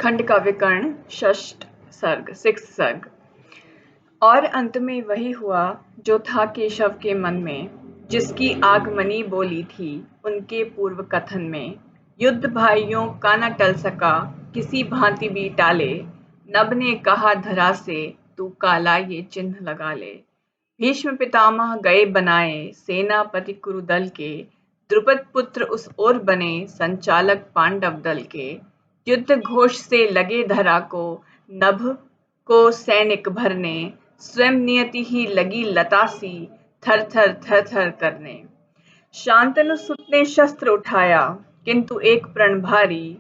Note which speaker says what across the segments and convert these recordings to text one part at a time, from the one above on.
Speaker 1: खंड का विकर्ण षष्ठ सर्ग सिक्स्थ सर्ग। और अंत में वही हुआ जो था केशव के मन में, जिसकी आगमनी बोली थी उनके पूर्व कथन में। युद्ध भाइयों का न टल सका, किसी भांति भी टाले। नभ ने कहा धरा से, तू काला ये चिन्ह लगा ले। भीष्म पितामह गए बनाए सेनापति कुरुदल के। द्रुपद पुत्र उस ओर बने संचालक पांडव दल के। युद्ध घोष से लगे धरा को, नभ को सैनिक भरने। स्वयं नियति ही लगी लता सी, थर थर करने। शांतनु सुत ने शस्त्र उठाया, किंतु एक प्रण भारी।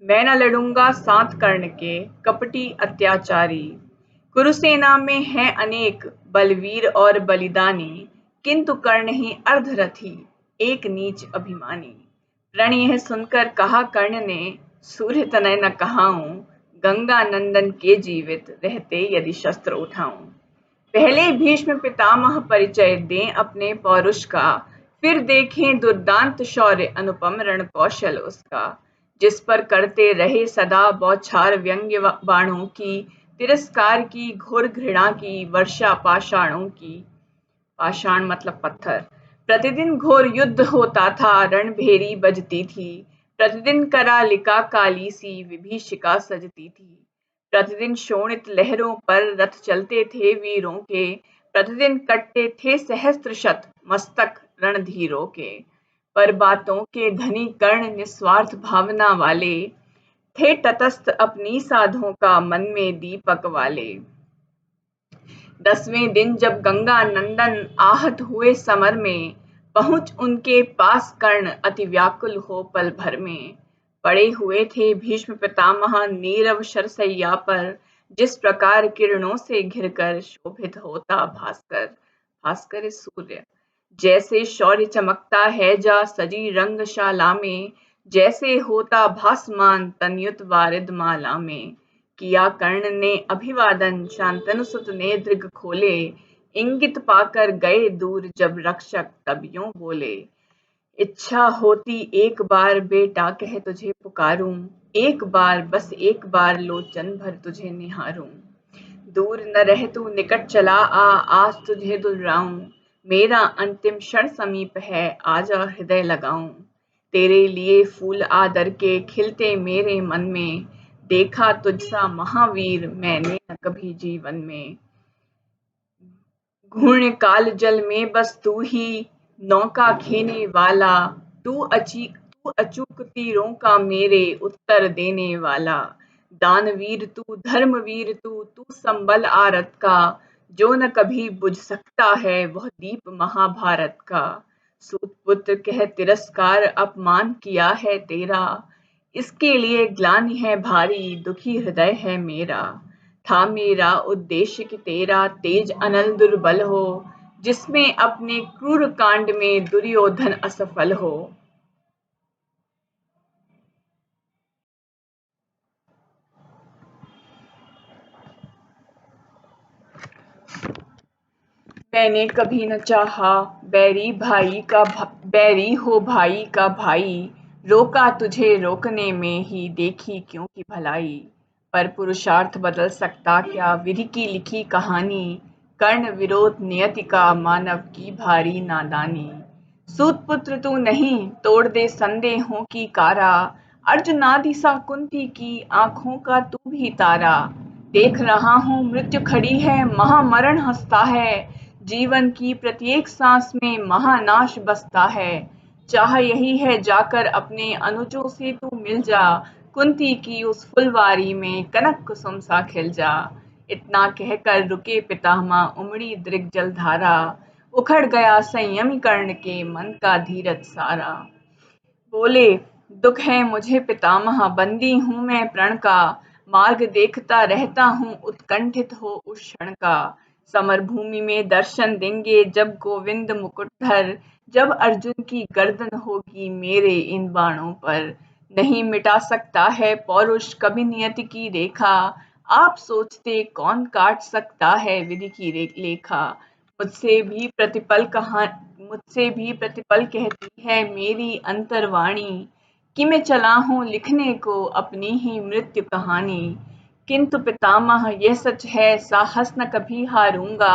Speaker 1: मैं न लड़ूंगा साथ कर्ण के, कपटी अत्याचारी। कुरुसेना में हैं अनेक बलवीर और बलिदानी, किंतु कर्ण ही अर्धरथी, एक नीच अभिमानी। प्रण यह सुनकर कहा कर्ण ने, सूर्य तनय न कहाऊं। गंगा नंदन के जीवित रहते यदि शस्त्र उठाऊं। पहले भीष्म पितामह परिचय दें अपने पौरुष का, फिर देखें दुर्दांत शौर्य अनुपम रण कौशल उसका। जिस पर करते रहे सदा बौछार व्यंग्य बाणों की, तिरस्कार की घोर घृणा की वर्षा पाषाणों की। पाषाण मतलब पत्थर। प्रतिदिन घोर युद्ध होता था, रणभेरी बजती थी। प्रतिदिन करालिका काली सी विभीषिका सजती थी। प्रतिदिन शोणित लहरों पर रथ चलते थे वीरों के। प्रतिदिन कटते थे सहस्त्र शत मस्तक रणधीरों के। पर बातों के धनी कर्ण निस्वार्थ भावना वाले, थे तटस्थ अपनी साधों का मन में दीपक वाले। 10वें दिन जब गंगा नंदन आहत हुए समर में, पहुंच उनके पास कर्ण अति व्याकुल हो पल भर में। पड़े हुए थे भीष्म पितामह नीरव शरशैया पर, जिस प्रकार किरणों से घिरकर शोभित होता भास्कर। भास्कर सूर्य। जैसे शौर्य चमकता है जा सजी रंगशाला में, जैसे होता भासमान तनयुत वारिद माला में। किया कर्ण ने अभिवादन, शांतनु सुत ने दृग खोले। इंगित पाकर गए दूर जब रक्षक तब यूं बोले। इच्छा होती एक बार बेटा कह तुझे पुकारूं, एक बार बस एक बार लोचन भर तुझे निहारूं। दूर न रह तू निकट चला आ, आज तुझे दुलराऊं। मेरा अंतिम क्षण समीप है, आजा हृदय लगाऊं। तेरे लिए फूल आदर के खिलते मेरे मन में, देखा तुझसा महावीर मैंने न कभी जीवन में। घूर्ण काल जल में बस तू ही नौका खेने वाला, तू अचूक तीरों का मेरे उत्तर देने वाला। दानवीर तू धर्मवीर तू संबल आरत का, जो न कभी बुझ सकता है वह दीप महाभारत का। सूत पुत्र कह तिरस्कार अपमान किया है तेरा, इसके लिए ग्लानि है भारी दुखी हृदय है मेरा। था मेरा उद्देश्य कि तेरा तेज अनल दुर्बल हो, जिसमें अपने क्रूर कांड में दुर्योधन असफल हो। मैंने कभी न चाहा बैरी हो भाई का भाई। रोका तुझे रोकने में ही देखी क्यों की भलाई। पर पुरुषार्थ बदल सकता क्या विधि की लिखी कहानी। कर्ण विरोध नियति का मानव की भारी नादानी। सूत पुत्र तू नहीं तोड़ दे संदेहों की कारा। अर्जुनादि सा कुंती की आंखों का तू भी तारा। देख रहा हूँ मृत्यु खड़ी है महामरण हंसता है। जीवन की प्रत्येक सांस में महानाश बसता है। चाह यही है जाकर अपने अनुजों से तू मिल जा। कुंती की उस फुलवारी में कनक कुसुम सा खिल जा। इतना कहकर रुके पितामह उमड़ी दृग जलधारा। उखड़ गया संयमी कर्ण के मन का धीरज सारा। बोले दुख है मुझे पितामह, बंदी हूँ मैं प्रण का। मार्ग देखता रहता हूँ उत्कंठित हो उस क्षण का। समर भूमि में दर्शन देंगे जब गोविंद मुकुटधर, जब अर्जुन की गर्दन होगी मेरे इन बाणों पर। नहीं मिटा सकता है पौरुष कभी नियति की रेखा। आप सोचते कौन काट सकता है विधि की लेखा। मुझसे भी प्रतिपल कहती है मेरी अंतर्वाणी। कि मैं चला हूँ लिखने को अपनी ही मृत्यु कहानी। किंतु पितामह यह सच है, साहस न कभी हारूंगा।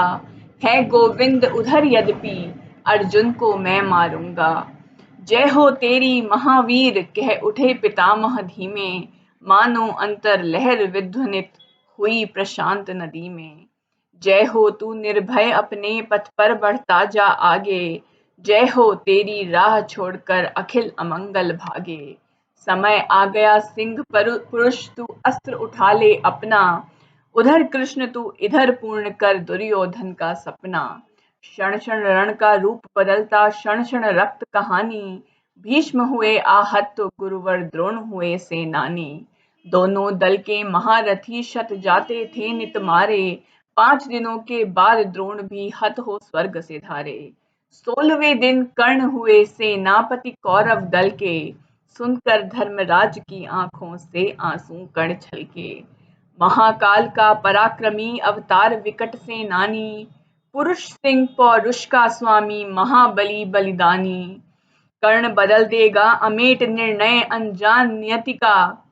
Speaker 1: है गोविंद उधर यद्यपि, अर्जुन को मैं मारूंगा। जय हो तेरी महावीर, कह उठे पितामह धीमे। मानो अंतर लहर विध्वनित हुई प्रशांत नदी में। जय हो तू निर्भय अपने पथ पर बढ़ता जा आगे। जय हो तेरी राह छोड़कर अखिल अमंगल भागे। समय आ गया सिंह पुरुष, तू अस्त्र उठा ले अपना। उधर कृष्ण तू इधर पूर्ण कर दुर्योधन का सपना। क्षण क्षण रण का रूप बदलता, क्षण क्षण रक्त कहानी। भीष्म हुए आहत तो गुरुवर द्रोण हुए सेनानी। दोनों दल के महारथी शत जाते थे नित मारे। 5 दिनों के बाद द्रोण भी हत हो स्वर्ग से धारे। 16वें दिन कर्ण हुए सेनापति कौरव दल के। सुनकर धर्मराज की आंखों से आंसू कण छलके। महाकाल का पराक्रमी अवतार विकट सेनानी। पुरुष सिंह पौरुष का स्वामी महाबली बलिदानी। कर्ण बदल देगा अमेट निर्णय अनजान नियति का।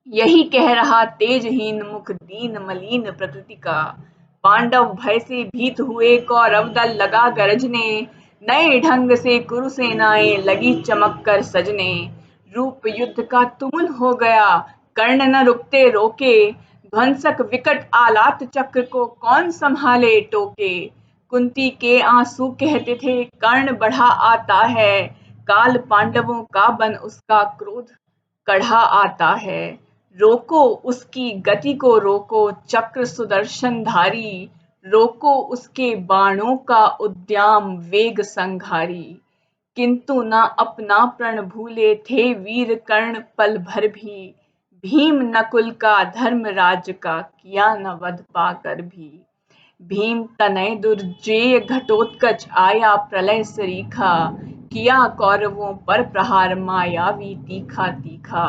Speaker 1: यही कह रहा तेजहीन मुख दीन मलिन प्रकृति का। पांडव भय से भीत हुए, कौरव दल लगा गरजने। नए ढंग से कुरुसेनाएं लगी चमक कर सजने। रूप युद्ध का तुमुल हो गया, कर्ण न रुकते रोके। ध्वंसक विकट आलात चक्र को कौन संभाले टोके। कुंती के आंसू कहते थे कर्ण बढ़ा आता है। काल पांडवों का बन उसका क्रोध कढ़ा आता है। रोको उसकी गति को रोको चक्र सुदर्शनधारी। रोको उसके बाणों का उद्दाम वेग संघारी। किंतु न अपना प्रण भूले थे वीर कर्ण पल भर भी। भीम नकुल का धर्मराज का किया न वध पाकर भी। भीम तनय दुर्जेय घटोत्कच आया प्रलय सरीखा। किया कौरवों पर प्रहार मायावी तीखा तीखा।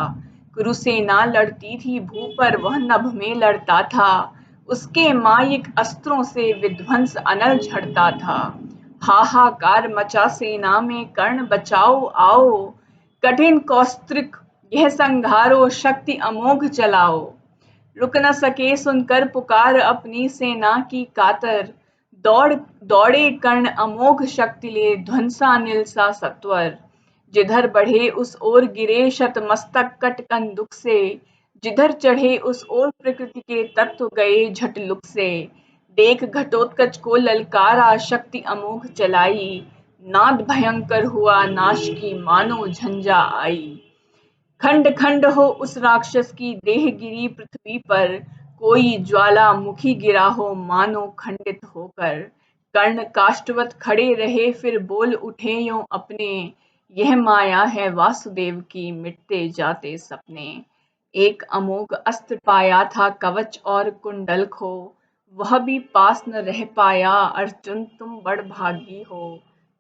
Speaker 1: कुरुसेना लड़ती थी भू पर, वह नभ में लड़ता था। उसके मायिक अस्त्रों से विध्वंस अनल झड़ता था। हाहाकार मचा सेना में, कर्ण बचाओ आओ। कठिन कौस्त्रिक यह संघारो, शक्ति अमोघ चलाओ। रुक न सके सुनकर पुकार अपनी सेना की कातर। दौड़े कर्ण अमोघ शक्ति ले, ध्वंसानिल सा सत्वर। जिधर बढ़े उस ओर गिरे शतमस्तक कट कंदुक से। जिधर चढ़े उस ओर प्रकृति के तत्व गए झटलुक से। देख घटोत्कच को ललकारा, शक्ति अमोघ चलाई। नाद भयंकर हुआ नाश की, मानो झंझा आई। खंड खंड हो उस राक्षस की देह गिरी पृथ्वी पर। कोई ज्वालामुखी गिरा हो मानो खंडित होकर। कर्ण काष्ठवत खड़े रहे, फिर बोल उठे यों अपने। यह माया है वासुदेव की, मिटते जाते सपने। एक अमोघ अस्त्र पाया था कवच और कुंडल खो। वह भी पास न रह पाया, अर्जुन तुम बड़ भागी हो।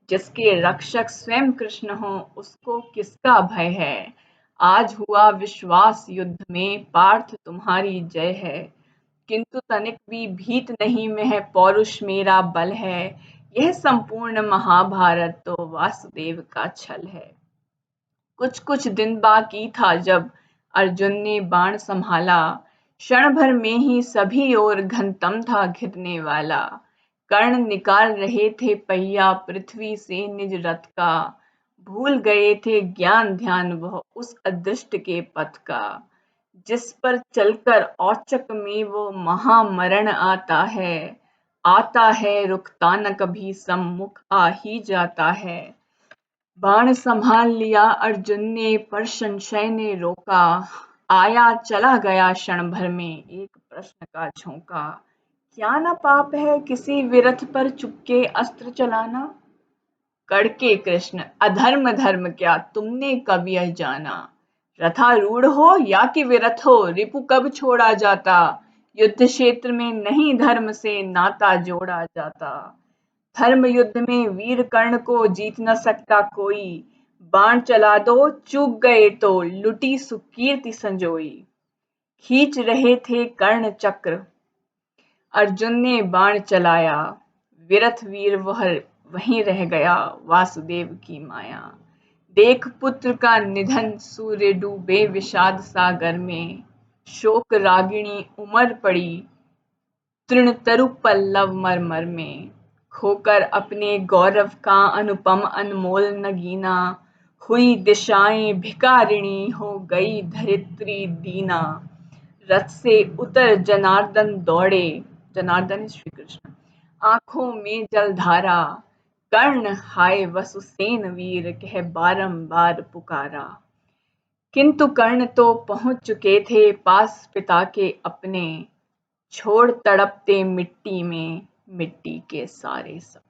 Speaker 1: जिसके रक्षक स्वयं कृष्ण हो, उसको किसका भय है। आज हुआ विश्वास युद्ध में, पार्थ तुम्हारी जय है। किंतु तनिक भी भीत नहीं मैं, पौरुष मेरा बल है। यह संपूर्ण महाभारत तो वासुदेव का छल है। कुछ कुछ दिन बाकी था जब अर्जुन ने बाण संभाला। क्षण भर में ही सभी ओर घनतम था घिरने वाला। कर्ण निकाल रहे थे पहिया पृथ्वी से निज रथ का। भूल गए थे ज्ञान ध्यान वह उस अदृष्ट के पथ का। जिस पर चलकर औचक में वो महामरण आता है रुकता न कभी, सम्मुख आ ही जाता है। बाण संभाल लिया अर्जुन ने, पर संशय ने रोका। आया चला गया क्षण भर में एक प्रश्न का झोंका। क्या न पाप है किसी विरथ पर चुपके अस्त्र चलाना। कड़के कृष्ण अधर्म धर्म क्या तुमने कब यह जाना। रथारूढ़ हो या कि विरथ हो, रिपु कब छोड़ा जाता। युद्ध क्षेत्र में नहीं धर्म से नाता जोड़ा जाता। धर्म युद्ध में वीर कर्ण को जीत न सकता कोई। बाण चला दो चूक गए तो, लुटी सुकीर्ति संजोई। खींच रहे थे कर्ण चक्र, अर्जुन ने बाण चलाया। विरथ वीर वह वहीं रह गया, वासुदेव की माया। देख पुत्र का निधन, सूर्य डूबे विषाद सागर में। शोक रागिणी उमड़ पड़ी, तृण तरु पल्लव मरमर में। खोकर अपने गौरव का अनुपम अनमोल नगीना, हुई दिशाएं भिकारिणी, हो गई धरित्री दीना। रथ से उतर जनार्दन दौड़े, जनार्दन श्री कृष्ण, आंखों में जलधारा। कर्ण हाय वसुसेन वीर, कह बारंबार पुकारा। किंतु कर्ण तो पहुंच चुके थे पास पिता के अपने, छोड़ तड़पते मिट्टी में मिट्टी के सारे सपने।